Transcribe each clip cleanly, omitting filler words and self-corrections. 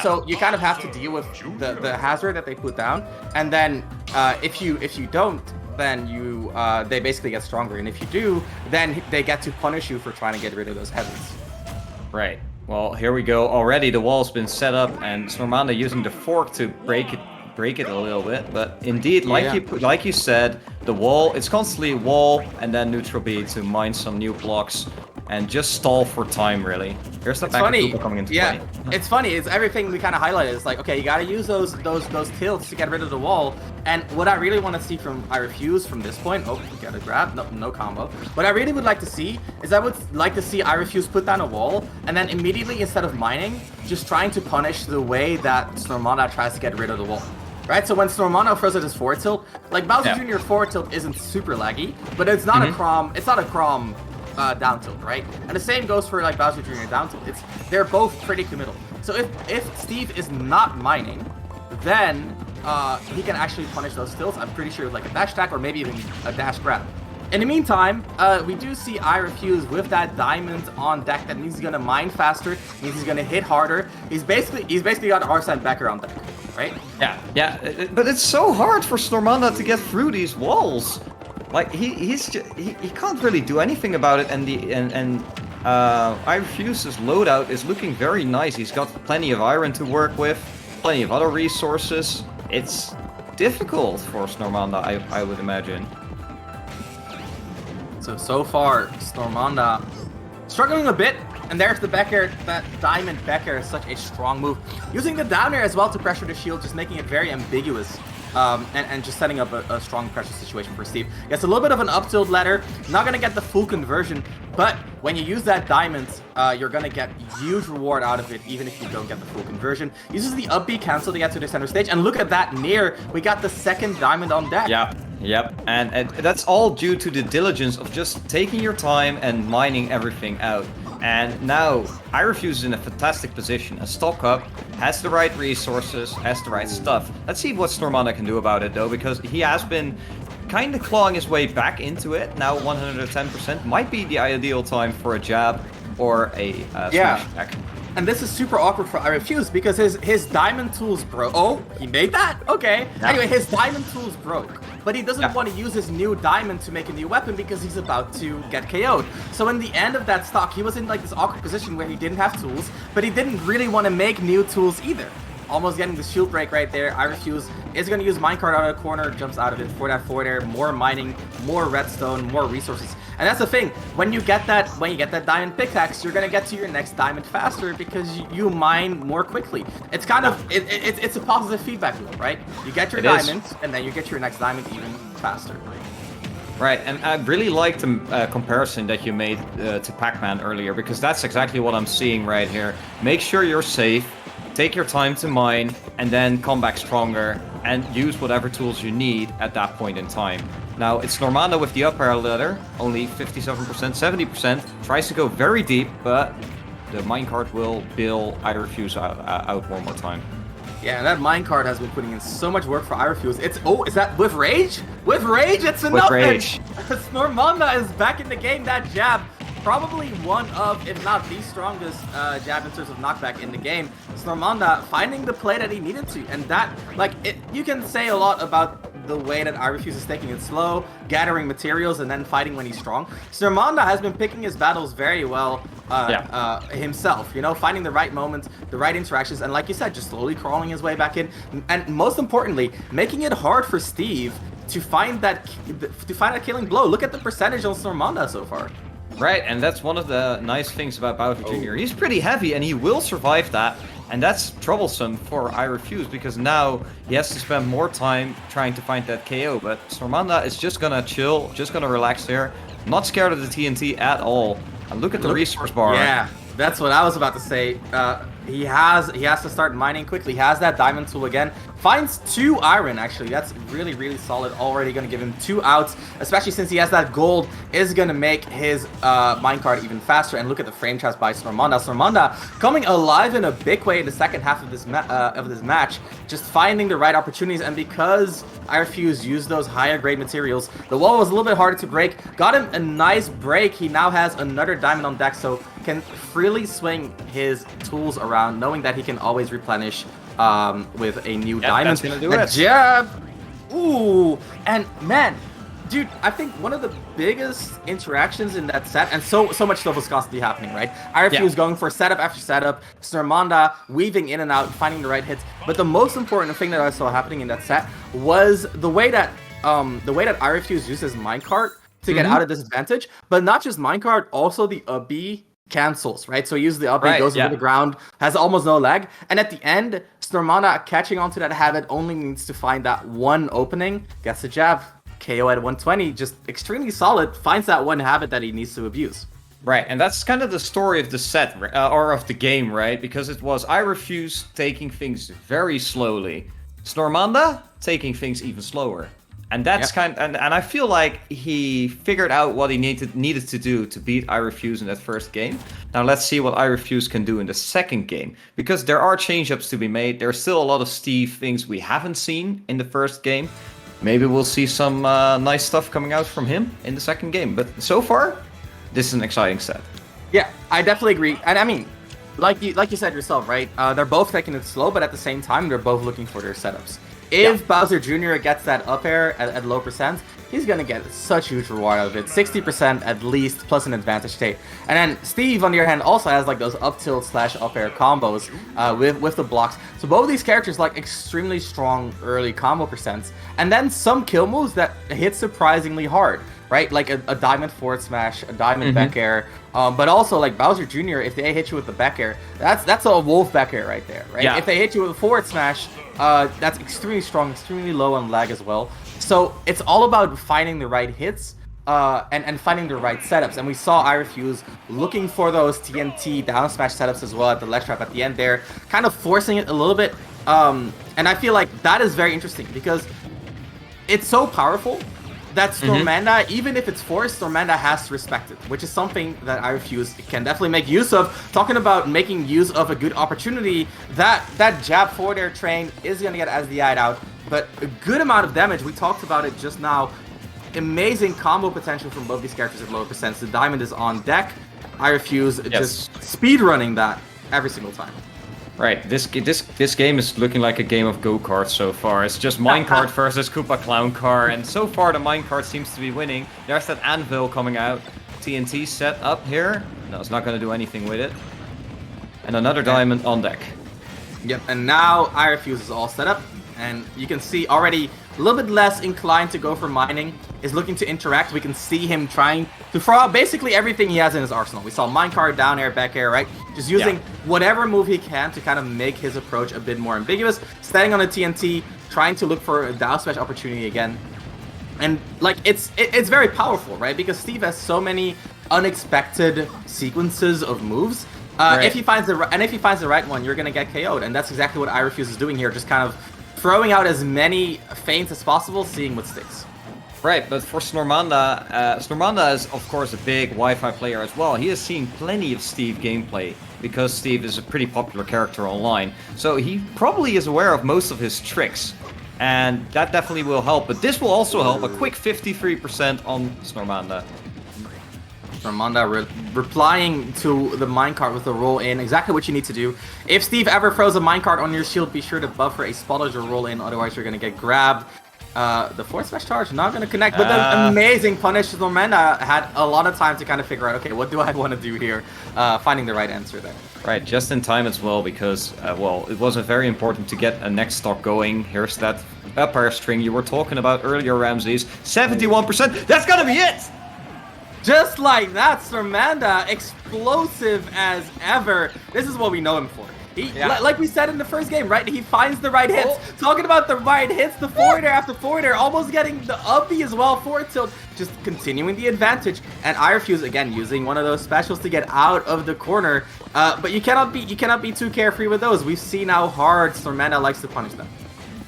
So you kind of have to deal with the hazard that they put down, and then if you don't, then they basically get stronger, and if you do, then they get to punish you for trying to get rid of those heavies. Right. Well, here we go. Already the wall's been set up, and Snormanda using the fork to break it a little bit. But indeed, like you said, the wall, it's constantly wall and then neutral B to mine some new blocks and just stall for time, really. Here's the backup coming into play. It's funny. It's everything we kind of highlighted. It's like, okay, you got to use those tilts to get rid of the wall. And what I really want to see from iRefuse from this point, oh, we got a grab, no combo. What I really would like to see is I would like to see iRefuse put down a wall and then immediately, instead of mining, just trying to punish the way that Snormanda tries to get rid of the wall. Right, so when Snormanda throws at his forward tilt, like Bowser Jr. forward tilt isn't super laggy, but it's not a Chrom down tilt, right? And the same goes for like Bowser Jr. down tilt. They're both pretty committal. So if Steve is not mining, then he can actually punish those tilts. I'm pretty sure with like a dash attack or maybe even a dash grab. In the meantime, we do see iRefuse with that diamond on deck. That means he's gonna mine faster, means he's gonna hit harder. He's basically got Arsene Becker on deck, right? Yeah. But it's so hard for Snormanda to get through these walls. Like he can't really do anything about it, and iRefuse's loadout is looking very nice. He's got plenty of iron to work with, plenty of other resources. It's difficult for Snormanda, I would imagine. So far, Snormanda struggling a bit, and there's the Becker. That Diamond Becker is such a strong move. Using the down air as well to pressure the shield, just making it very ambiguous, and just setting up a strong pressure situation for Steve. Gets a little bit of an up tilt ladder, not gonna get the full conversion, but when you use that diamond, you're gonna get huge reward out of it, even if you don't get the full conversion. Uses the up B cancel to get to the center stage, and look at that Nair, we got the second diamond on deck. Yep, and that's all due to the diligence of just taking your time and mining everything out. And now, iRefuse is in a fantastic position. A stock up, has the right resources, has the right stuff. Let's see what Snormanda can do about it, though, because he has been kind of clawing his way back into it. Now 110% might be the ideal time for a jab or a smash attack. And this is super awkward for iRefuse because his diamond tools broke. Oh, he made that? Okay. Yeah. Anyway, his diamond tools broke. But he doesn't want to use his new diamond to make a new weapon because he's about to get KO'd. So in the end of that stock, he was in like this awkward position where he didn't have tools, but he didn't really want to make new tools either. Almost getting the shield break right there. iRefuse is going to use minecart out of the corner, jumps out of it for that forward air, more mining, more redstone, more resources. And that's the thing, when you get that diamond pickaxe, you're going to get to your next diamond faster because you mine more quickly. It's kind of, it's a positive feedback loop, right? You get your diamond, and then you get your next diamond even faster. Right, and I really liked the comparison that you made to Pac-Man earlier, because that's exactly what I'm seeing right here. Make sure you're safe. Take your time to mine, and then come back stronger, and use whatever tools you need at that point in time. Now, it's Snormanda with the up air ladder, only 57%, 70%, tries to go very deep, but the minecart will bail iRefuse out one more time. Yeah, that minecart has been putting in so much work for iRefuse. Is that with rage? With rage, it's enough! With rage. Snormanda is back in the game, that jab. Probably one of, if not the strongest jab in terms of knockback in the game. Snormanda finding the play that he needed to, and that, you can say a lot about the way that iRefuse is taking it slow, gathering materials, and then fighting when he's strong. Snormanda has been picking his battles very well himself, finding the right moments, the right interactions, and like you said, just slowly crawling his way back in, and most importantly, making it hard for Steve to find that killing blow. Look at the percentage on Snormanda so far. Right, and that's one of the nice things about Bowser Jr. He's pretty heavy, and he will survive that, and that's troublesome for iRefuse, because now he has to spend more time trying to find that KO, but Snormanda is just gonna chill, just gonna relax there, not scared of the TNT at all. And look at the resource bar. Yeah, that's what I was about to say. He has to start mining quickly. He has that diamond tool again. Finds 2 iron, actually. That's really, really solid. Already going to give him 2 outs, especially since he has that gold. Is going to make his minecart even faster. And look at the frame traps by Snormanda. Snormanda coming alive in a big way in the second half of this match. Just finding the right opportunities. And because iRefuse used those higher grade materials, the wall was a little bit harder to break. Got him a nice break. He now has another diamond on deck. So can freely swing his tools around, knowing that he can always replenish with a new diamond. That's gonna do the it. jab. Ooh, and man, dude, I think one of the biggest interactions in that set, and so much stuff was constantly happening, right? iRefuse going for setup after setup, Snormanda weaving in and out, finding the right hits. But the most important thing that I saw happening in that set was the way that iRefuse uses minecart to get out of disadvantage, but not just minecart, also the up B cancels, right? So he uses the up B, goes over the ground, has almost no lag, and at the end, Snormanda catching onto that habit only needs to find that one opening, gets a jab, KO at 120, just extremely solid, finds that one habit that he needs to abuse. Right, and that's kind of the story of the set, or of the game, right? Because it was iRefuse taking things very slowly, Snormanda taking things even slower. And that's and I feel like he figured out what he needed to do to beat iRefuse in that first game. Now let's see what iRefuse can do in the second game, because there are change-ups to be made. There's still a lot of Steve things we haven't seen in the first game. Maybe we'll see some nice stuff coming out from him in the second game. But so far, this is an exciting set. Yeah, I definitely agree. And I mean, like you said yourself, right? They're both taking it slow, but at the same time, they're both looking for their setups. If Bowser Jr. gets that up air at low percent, he's going to get such huge reward out of it. 60% at least, plus an advantage state. And then Steve, on the other hand, also has like those up tilt / up air combos with the blocks. So both of these characters like extremely strong early combo percents. And then some kill moves that hit surprisingly hard, right? Like a diamond forward smash, a diamond back air. But also like Bowser Jr., if they hit you with the back air, that's a wolf back air right there, right? Yeah. If they hit you with a forward smash, that's extremely strong, extremely low on lag as well. So it's all about finding the right hits and finding the right setups. And we saw iRefuse looking for those TNT down smash setups as well at the ledge trap at the end there, kind of forcing it a little bit. And I feel like that is very interesting because it's so powerful that Snormanda, even if it's forced, Snormanda has to respect it, which is something that iRefuse can definitely make use of. Talking about making use of a good opportunity, that jab forward air train is going to get SDI'd out, but a good amount of damage. We talked about it just now. Amazing combo potential from both these characters at lower percents. The diamond is on deck. iRefuse just speedrunning that every single time. Right, this game is looking like a game of go-kart so far. It's just minecart versus Koopa Clown Car, and so far the minecart seems to be winning. There's that anvil coming out. TNT set up here. No, it's not going to do anything with it. And another diamond on deck. Yep, and now iRefuse is all set up, and you can see already a little bit less inclined to go for mining, is looking to interact. We can see him trying to throw out basically everything he has in his arsenal. We saw minecart, down air, back air, right? Just using whatever move he can to kind of make his approach a bit more ambiguous. Standing on a TNT, trying to look for a down smash opportunity again. And like it's very powerful, right? Because Steve has so many unexpected sequences of moves. If he finds the right one, you're gonna get KO'd, and that's exactly what iRefuse is doing here. Just kind of throwing out as many feints as possible, seeing what sticks. Right, but for Snormanda, Snormanda is of course a big Wi-Fi player as well. He has seen plenty of Steve gameplay because Steve is a pretty popular character online. So he probably is aware of most of his tricks, and that definitely will help. But this will also help, a quick 53% on Snormanda. Snormanda replying to the minecart with a roll in, exactly what you need to do. If Steve ever throws a minecart on your shield, be sure to buffer a spot as your roll in, otherwise you're going to get grabbed. The forward smash charge, not going to connect, but the amazing punish. Snormanda had a lot of time to kind of figure out, okay, what do I want to do here? Finding the right answer there. Right, just in time as well, because, well, it was very important to get a next stock going. Here's that up air string you were talking about earlier, Ramses. 71%, that's going to be it! Just like that, Snormanda, explosive as ever. This is what we know him for. Like we said in the first game, right? He finds the right hits. Talking about the right hits, the forward air after forward air, almost getting the up B as well, forward tilt, just continuing the advantage. And iRefuse again using one of those specials to get out of the corner. But you cannot be too carefree with those. We've seen how hard Snormanda likes to punish them.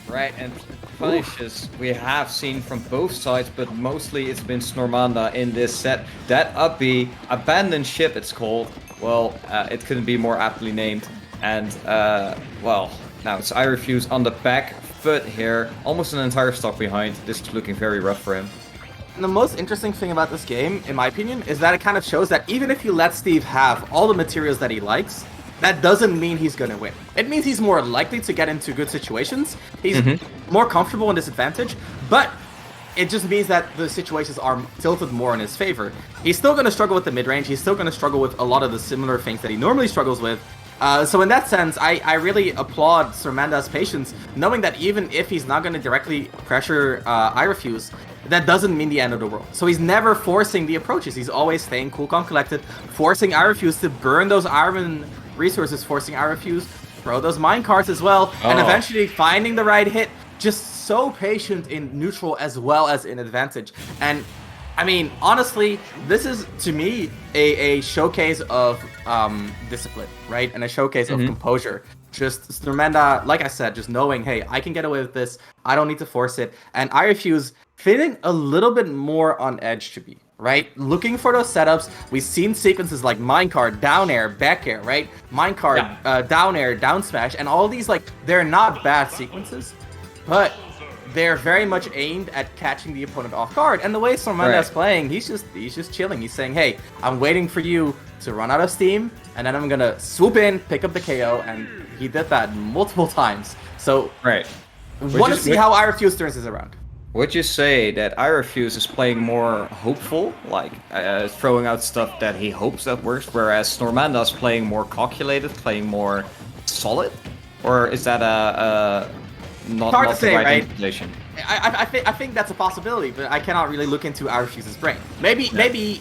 Right, and punishes we have seen from both sides, but mostly it's been Snormanda in this set. That up B, abandoned ship it's called. Well, it couldn't be more aptly named. And, well, now it's iRefuse on the back foot here. Almost an entire stock behind. This is looking very rough for him. the most interesting thing about this game, in my opinion, is that it kind of shows that even if you let Steve have all the materials that he likes, that doesn't mean he's going to win. It means he's more likely to get into good situations. He's more comfortable in this advantage, but it just means that the situations are tilted more in his favor. He's still going to struggle with the mid-range. He's still going to struggle with a lot of the similar things that he normally struggles with. So in that sense, I really applaud Snormanda's patience, knowing that even if he's not going to directly pressure iRefuse, that doesn't mean the end of the world. So he's never forcing the approaches. He's always staying cool, calm, collected, forcing iRefuse to burn those iron resources, forcing iRefuse, throw those mine carts as well, and eventually finding the right hit. Just so patient in neutral as well as in advantage. And I mean, honestly, this is, to me, a showcase of discipline, right? And a showcase of composure. Just Snormanda, like I said, just knowing, hey, I can get away with this. I don't need to force it. And iRefuse feeling a little bit more on edge to be, right? Looking for those setups. We've seen sequences like minecart, down air, back air, right? Minecart, down air, down smash, and all these, like, they're not bad sequences, but they're very much aimed at catching the opponent off guard. And the way Snormanda is playing, he's just chilling. He's saying, hey, I'm waiting for you to run out of steam, and then I'm gonna swoop in, pick up the KO, and he did that multiple times. So want to see how iRefuse turns this around. Would you say that iRefuse is playing more hopeful, like throwing out stuff that he hopes that works, whereas Snormanda is playing more calculated, playing more solid? Or is that not hard to say, the right? position? I think that's a possibility, but I cannot really look into iRefuse's brain. Maybe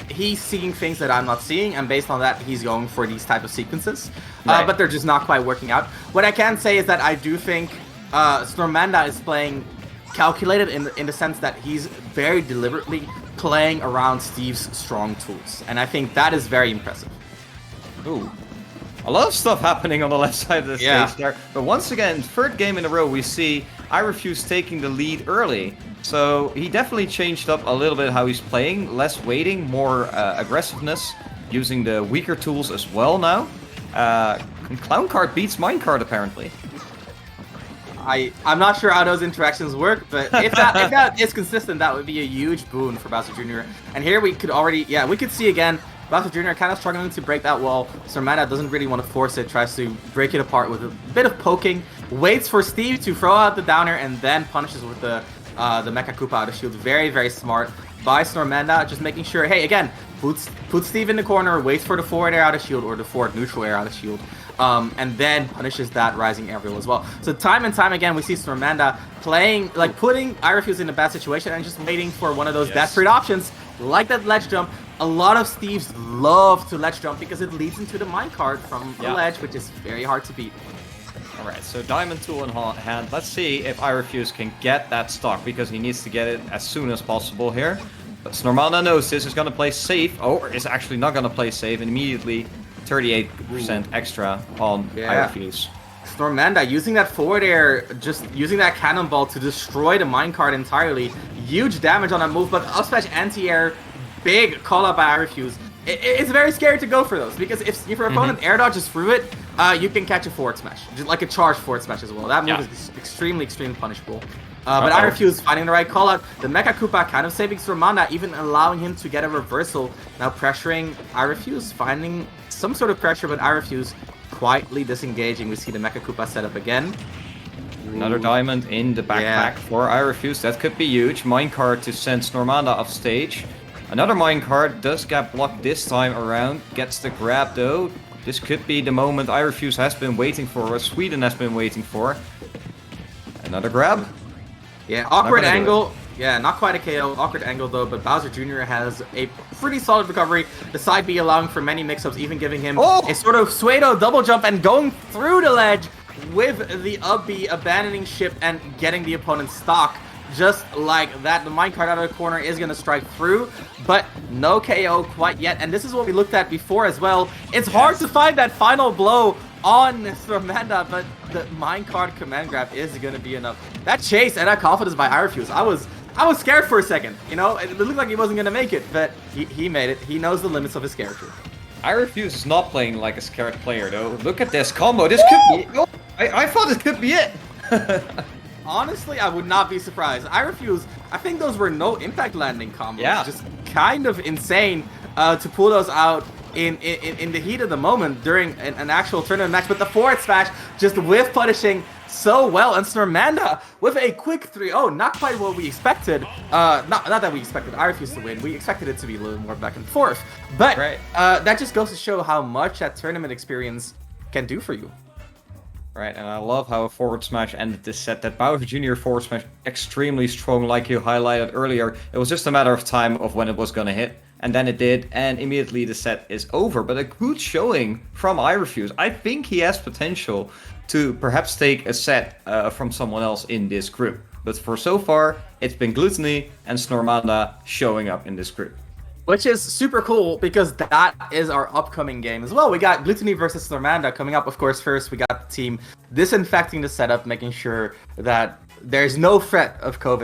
he's seeing things that I'm not seeing, and based on that, he's going for these type of sequences. But they're just not quite working out. What I can say is that I do think Snormanda is playing calculated in the sense that he's very deliberately playing around Steve's strong tools, and I think that is very impressive. Ooh. A lot of stuff happening on the left side of the stage there. But once again, third game in a row, we see iRefuse taking the lead early. So he definitely changed up a little bit how he's playing. Less waiting, more aggressiveness, using the weaker tools as well now. Clown card beats minecart apparently. I'm not sure how those interactions work, but if that is consistent, that would be a huge boon for Bowser Jr. And here we could already, we could see again, Bowser Jr. kind of struggling to break that wall. Snormanda doesn't really want to force it, tries to break it apart with a bit of poking, waits for Steve to throw out the downer, and then punishes with the Mecha Koopa out of shield. Very, very smart by Snormanda, just making sure, hey, again, puts Steve in the corner, waits for the forward air out of shield, or the forward neutral air out of shield, and then punishes that rising aerial as well. So time and time again, we see Snormanda playing, like putting iRefuse in a bad situation and just waiting for one of those desperate options, like that ledge jump. A lot of Steves love to ledge jump because it leads into the minecart from the ledge, which is very hard to beat. Alright, so Diamond Tool in hand. Let's see if iRefuse can get that stock, because he needs to get it as soon as possible here. But Snormanda knows this is going to play safe. Or is actually not going to play safe, and immediately 38% extra on iRefuse. Snormanda using that forward air, just using that cannonball to destroy the minecart entirely. Huge damage on that move, but up smash anti-air, big call out by iRefuse. It's very scary to go for those, because if your opponent air dodges through it, you can catch a forward smash, just like a charged forward smash as well. That move is extremely punishable. But iRefuse finding the right call out. The Mecha Koopa kind of saving Snormanda, even allowing him to get a reversal. Now pressuring iRefuse, finding some sort of pressure, but iRefuse quietly disengaging. We see the Mecha Koopa set up again. Another diamond in the backpack for iRefuse. That could be huge. Minecart to send Snormanda off stage. Another minecart does get blocked this time around. Gets the grab though. This could be the moment iRefuse has been waiting for, or Sweden has been waiting for. Another grab. Yeah, awkward angle. Yeah, not quite a KO. Awkward angle though, but Bowser Jr. has a pretty solid recovery. The side B allowing for many mix-ups, even giving him a sort of pseudo double jump and going through the ledge with the up B, abandoning ship and getting the opponent's stock. Just like that, the minecart out of the corner is going to strike through, but no KO quite yet. And this is what we looked at before as well. It's hard to find that final blow on Snormanda, but the minecart command grab is going to be enough. That chase and that confidence by iRefuse, I was scared for a second. You know, it looked like he wasn't going to make it, but he made it. He knows the limits of his character. iRefuse is not playing like a scared player, though. Look at this combo. This could be... I thought it could be it. honestly, I would not be surprised. iRefuse, I think those were no impact landing combos. Yeah. Just kind of insane to pull those out in the heat of the moment during an actual tournament match. But the forward smash just whiff punishing so well, and Snormanda with a quick 3-0, not quite what we expected. Not that we expected iRefuse to win, we expected it to be a little more back and forth. But that just goes to show how much that tournament experience can do for you. Right, and I love how a forward smash ended this set. That Bowser Jr. forward smash, extremely strong, like you highlighted earlier. It was just a matter of time of when it was going to hit, and then it did, and immediately the set is over. But a good showing from iRefuse. I think he has potential to perhaps take a set from someone else in this group. But for so far, it's been Gluttony and Snormanda showing up in this group. Which is super cool because that is our upcoming game as well. We got Gluttony versus Snormanda coming up. Of course, first we got the team disinfecting the setup, making sure that there's no threat of COVID